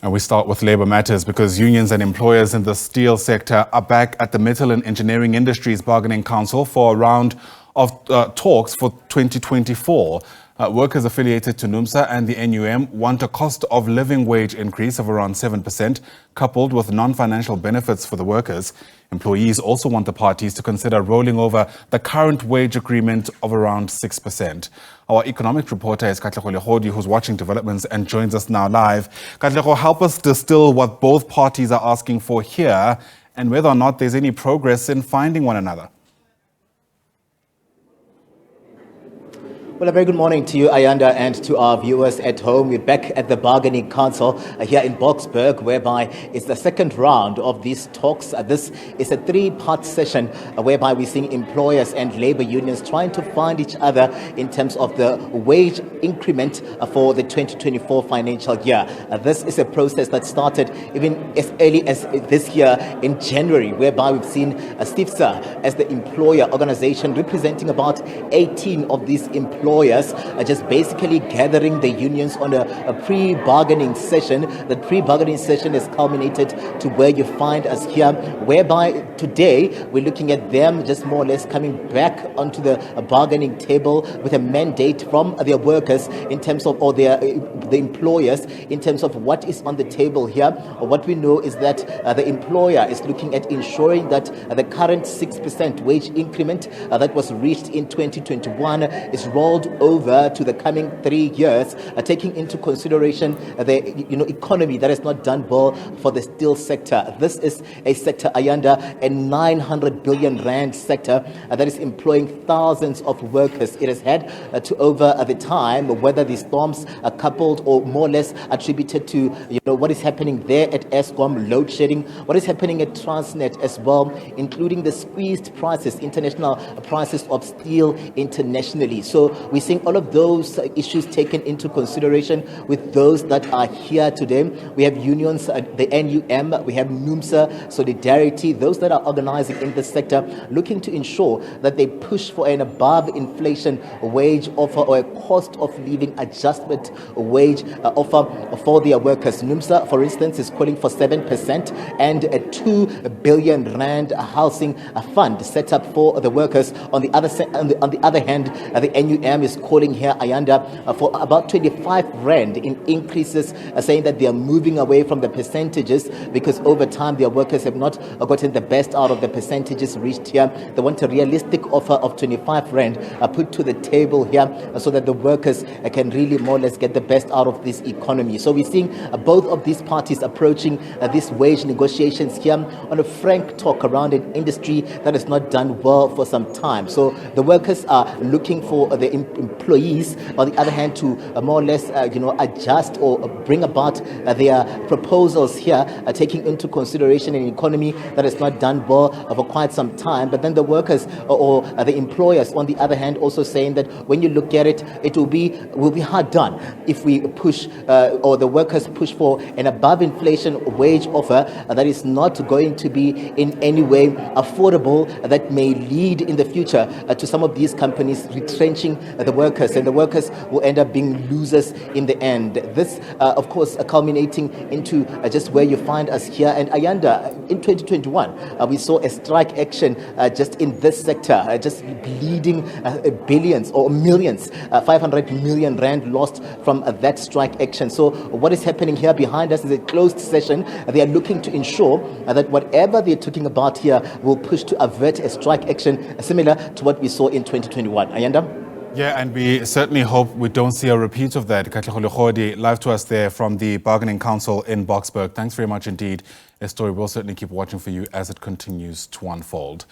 And we start with labour matters because unions and employers in the steel sector are back at the Metal and Engineering Industries Bargaining Council for a round of talks for 2024. Workers affiliated to NUMSA and the NUM want a cost of living wage increase of around 7%, coupled with non-financial benefits for the workers. Employees also want the parties to consider rolling over the current wage agreement of around 6%. Our economic reporter is Katlego, Legodi, who's watching developments and joins us now live. Katlego, help us distill what both parties are asking for here and whether or not there's any progress in finding one another. Well, a very good morning to you, Ayanda, and to our viewers at home. We're back at the Bargaining Council here in Boksburg, whereby it's the second round of these talks. This is a three-part session whereby we're seeing employers and labor unions trying to find each other in terms of the wage increment for the 2024 financial year. This is a process that started even as early as this year in January, whereby we've seen STIFSA as the employer organization representing about 18 of these employers are just basically gathering the unions on a pre-bargaining session. The pre-bargaining session has culminated to where you find us here, whereby today we're looking at them just more or less coming back onto the bargaining table with a mandate from their workers in terms of, or the employers, in terms of what is on the table here. What we know is that the employer is looking at ensuring that the current 6% wage increment that was reached in 2021 is rolled over to the coming 3 years, taking into consideration the economy that has not done well for the steel sector. This is a sector, Ayanda, a 900 billion rand sector that is employing thousands of workers. It has had to over the time, whether the storms are coupled or more or less attributed to what is happening there at Eskom, load shedding, what is happening at Transnet as well, including the squeezed prices, international prices of steel internationally. So we're seeing all of those issues taken into consideration with those that are here today. We have unions, the NUM, we have NUMSA, Solidarity, those that are organizing in the sector, looking to ensure that they push for an above-inflation wage offer or a cost of living adjustment wage offer for their workers. NUMSA, for instance, is calling for 7% and a 2 billion rand housing fund set up for the workers. On the other hand, the NUM is calling here, Ayanda, for about 25 rand in increases, saying that they are moving away from the percentages because over time their workers have not gotten the best out of the percentages reached here. They want a realistic offer of 25 rand put to the table here so that the workers can really more or less get the best out of this economy. So we're seeing both of these parties approaching these wage negotiations here on a frank talk around an industry that has not done well for some time. So the workers are looking for the employees, on the other hand, to more or less adjust or bring about their proposals here, taking into consideration an economy that has not done well for quite some time. But then the workers or the employers, on the other hand, also saying that when you look at it, it will be hard done if we push or the workers push for an above inflation wage offer that is not going to be in any way affordable, that may lead in the future to some of these companies retrenching the workers, and the workers will end up being losers in the end. This, of course, culminating into just where you find us here. And Ayanda, in 2021, we saw a strike action just in this sector, just bleeding billions or millions, 500 million rand lost from that strike action. So what is happening here behind us is a closed session. They are looking to ensure that whatever they're talking about here will push to avert a strike action similar to what we saw in 2021. Ayanda? Yeah, and we certainly hope we don't see a repeat of that. Katlego, Legodi, live to us there from the Bargaining Council in Boksburg. Thanks very much indeed. A story we'll certainly keep watching for you as it continues to unfold.